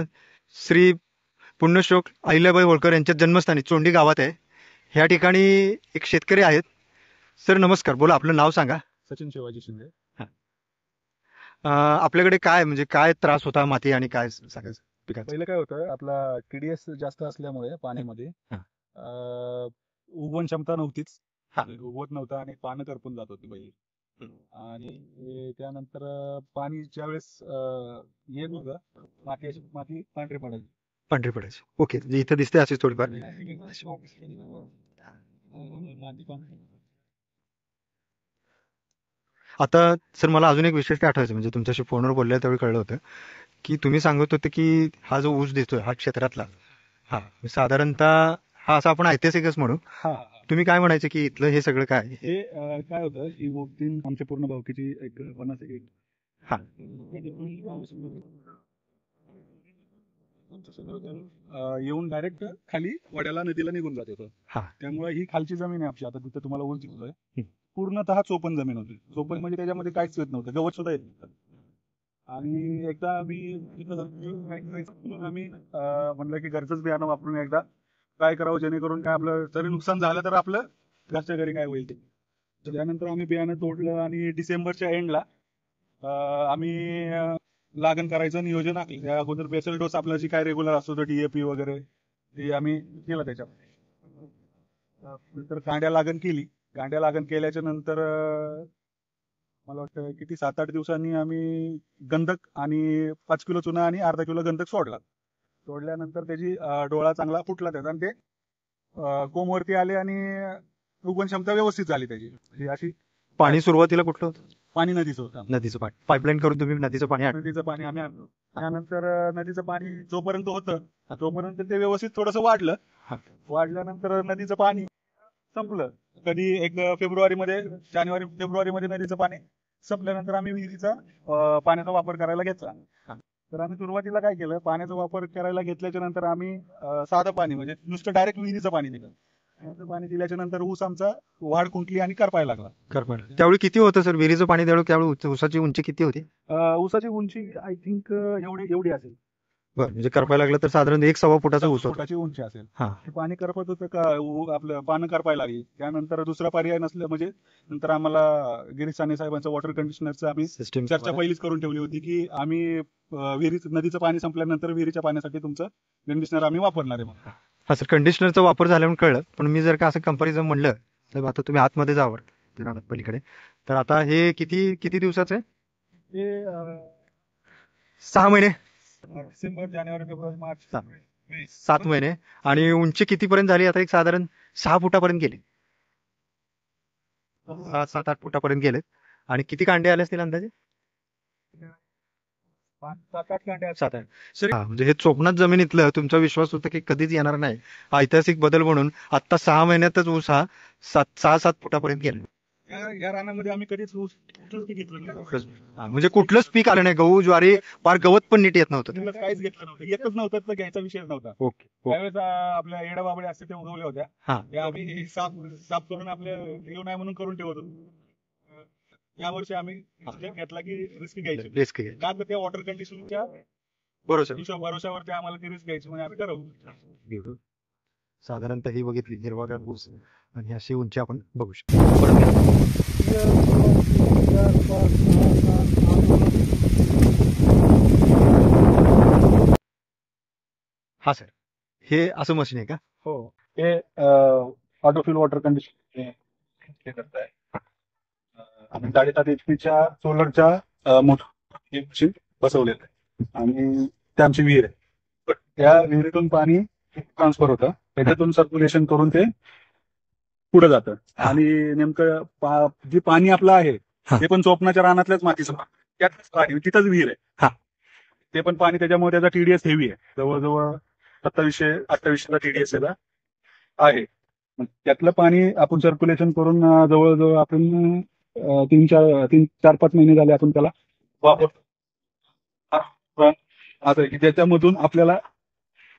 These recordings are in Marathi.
श्री पुण्यश्लोक अहिल्याबाई होळकर यांच्या जन्मस्थानी चोंडी गावात आहे. ह्या ठिकाणी एक शेतकरी आहेत. सर नमस्कार, बोला आपलं नाव सांगा. सचिन शिवाजी शिंदे. आपल्याकडे काय म्हणजे काय त्रास होता माती आणि काय सांगायचं पिकाचं? पहिलं काय होतं, आपला टीडीएस जास्त असल्यामुळे पाण्यामध्ये हा. उगवण क्षमता नव्हतीच, हा. उगवत नव्हता आणि पानं करपून जात होती पहिली. आणि त्यानंतर पाणी ज्यावेळेस येत होतं, माती पांढरी पडायची. पांढरी पडायची. ओके, म्हणजे इथं दिसते अशीच थोडीफार. माती पांढरी. आता सर मला अजून एक विशेष आठवायचं, म्हणजे तुमच्याशी फोनवर बोलल्या त्यावेळी कळलं होतं की तुम्ही सांगत होते की हा जो ऊस दिसतोय हा क्षेत्रातला, हा साधारणतः हा असा आपण ऐतिहासिकच म्हणू. हा, तुम्ही काय म्हणायचे की इथलं हे सगळं काय? हे काय होतं, ही वोक्तीन आमच्या पूर्ण भावकीची एक 50 एक. हा. येऊन डायरेक्ट खाली वड्याला नदीला निघून जात होतं. हा. त्यामुळे ही खालची जमीन आहे आमची, आता तिथे तुम्हाला ऊस दिसतोय, हम्म. पूर्णतः चोपन जमीन होती. चोपन म्हणजे त्याच्यामध्ये काहीच येत नव्हतं, गवत सुद्धा येत नव्हतं. आणि एकदा आम्ही म्हणलं की घरचंच बियाणं वापरून एकदा काय करावं, जेणेकरून काय आपलं जरी नुकसान झालं तर आपलं घरच्या घरी काय होईल ते. तर त्यानंतर आम्ही बियाणं तोडलं आणि डिसेंबरच्या एंडला आम्ही लागण करायचं नियोजन आखलं. त्या अगोदर बेसल डोस आपला जी काय रेग्युलर असतो तो DAP वगैरे ते आम्ही केलं त्याच्यात. नंतर कांड्या लागण केली. कांड्या लागण केल्याच्या नंतर मला वाटतं किती 7-8 दिवसांनी आम्ही गंधक आणि 5 किलो चुना आणि अर्धा किलो गंधक सोडला. सोडल्यानंतर त्याची डोळा चांगला फुटला त्याचा आणि ते कोंबवरती आले आणि उगवण क्षमता व्यवस्थित झाली त्याची. ही अशी पाणी सुरुवातीला कुठलं होतं? पाणी नदीचं होतं. नदीचं पाणी पाईपलाईन करून तुम्ही नदीचं पाणी नदीचं पाणी आम्ही आणलं. त्यानंतर नदीचं पाणी जोपर्यंत होतं तोपर्यंत ते व्यवस्थित थोडंसं वाढलं. वाढल्यानंतर नदीचं पाणी संपलं. कधी एक जानेवारी फेब्रुवारीमध्ये नदीचं पाणी संपल्यानंतर आम्ही विहिरीचा पाण्याचा वापर करायला घेतला. तर आम्ही सुरुवातीला काय केलं, पाण्याचा वापर करायला घेतल्याच्या नंतर आम्ही साधं पाणी म्हणजे नुसतं डायरेक्ट विहिरीचं पाणी दिलं. पाणी दिल्याच्या नंतर ऊस आमचा वाढ खुंटली आणि करपायला लागला. त्यावेळी किती होतं सर विहिरीचं पाणी? त्यावेळी ऊसाची उंची किती होती? ऊसाची उंची आय थिंक एवढी असेल. बरं, म्हणजे करपायला लागलं तर साधारण 1-1.25 फुटाचा ऊस होता. फुटाची उंची असेल. हा. ते पाणी करपत होतं का आपलं पानं करपायला लागली. त्यानंतर दुसरा पर्याय नसलं म्हणजे नंतर आम्हाला गिरीश साने साहेबांचं वॉटर कंडिशनरचं आम्ही सिस्टीम चर्चा पहिलीच करून ठेवली होती की आम्ही नदीचं पाणी संपल्यानंतर विहिरीच्या पाण्यासाठी तुमचं कंडिशनर आम्ही वापरणार आहे. हा सर, कंडिशनरचा वापर झाल्यामुळे कळलं, पण मी जर का असं कंपॅरिझन म्हणलं तर आता तुम्ही आतमध्ये जावर पलीकडे, तर आता हे किती दिवसाचं आहे? हे 6 महिने, डिसेंबर, जानेवारी, फेब्रुवारी, मार्च 7 महिने. आणि उंची कितीपर्यंत झाली आता? एक साधारण 6 फुटापर्यंत गेली, 7-8 फुटापर्यंत गेले. आणि किती कांडे आले असतील अंदाजे? 7-8 कांड्या. 7-8. सर म्हणजे हे चोपणात जमिनीतलं तुमचा विश्वास होता की कधीच येणार नाही, ऐतिहासिक बदल म्हणून आता 6 महिन्यातच ऊस हा 6-7 फुटापर्यंत गेला. या रानामध्ये आम्ही कधीच ऊस घेतलं नाही. म्हणजे कुठलंच पीक आलं नाही, गहू ज्वारी, फार गवत पण नीट येत नव्हतं. काहीच घेतलं नव्हतं, येतच नव्हतं, तर घ्यायचा विषय नव्हता. ओके. त्यावेळेस आपल्या येडा बाबडे असते ते उगवल्या होत्या. हा. त्या आम्ही साफ करून आपल्या येऊ नये म्हणून करून ठेवत होतो. या वर्षी आम्ही घेतला की रिस्क घ्यायची. रिस्क घ्यायची. का तर त्या वॉटर कंडिशनच्या भरोशावरती आम्हाला ती रिस्क घ्यायची म्हणजे आम्ही ठरवलं. साधारणतः ही बघितली हिरवागार ऊस आणि अशी उंची आपण बघू शकतो. हा सर, हे असं मशीन आहे का? हो, हे ऑटोफिल वॉटर कंडिशन करताय. आणि 7.5 HP सोलरच्या मोटर मशीन बसवलेलं आहे आणि ते आमची विहीर आहे. त्या विहिरीतून पाणी ट्रान्सफर होतं, त्याच्यातून सर्क्युलेशन करून ते पुढे जातं. आणि नेमकं जे पाणी आपलं आहे ते पण चोपणाच्या रानातल्याच मातीचं त्यातच पाणी, तिथंच विहीर आहे. ते पण पाणी त्याच्यामुळे त्याचा TDS हेवी आहे, जवळजवळ 2700-2800 TDS त्याचा आहे. त्यातलं पाणी आपण सर्क्युलेशन करून जवळजवळ आपण 3-4-5 महिने झाले आपण त्याला वापरतो. असं की त्याच्यामधून आपल्याला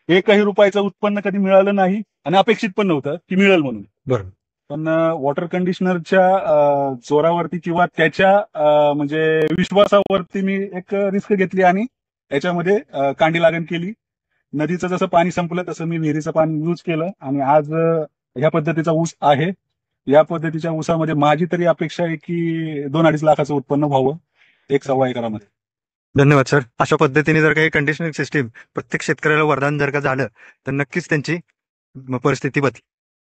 एकही रुपयाचं उत्पन्न कधी मिळालं नाही आणि अपेक्षित पण नव्हतं की मिळेल म्हणून. बरोबर. पण वॉटर कंडिशनरच्या जोरावरती किंवा त्याच्या म्हणजे विश्वासावरती मी एक रिस्क घेतली आणि याच्यामध्ये कांडी लागण केली. नदीचं जसं पाणी संपलं तसं मी विहिरीचं पाणी यूज केलं आणि आज ह्या पद्धतीचा ऊस आहे. या पद्धतीच्या ऊसामध्ये माझी तरी अपेक्षा आहे की 2-2.5 लाखाचं उत्पन्न व्हावं 1-1.25 एकरामध्ये. धन्यवाद सर. अशा पद्धतीने जर काही कंडिशनिंग सिस्टीम प्रत्येक शेतकऱ्याला वरदान जर का झालं तर नक्कीच त्यांची परिस्थिती बदलेल.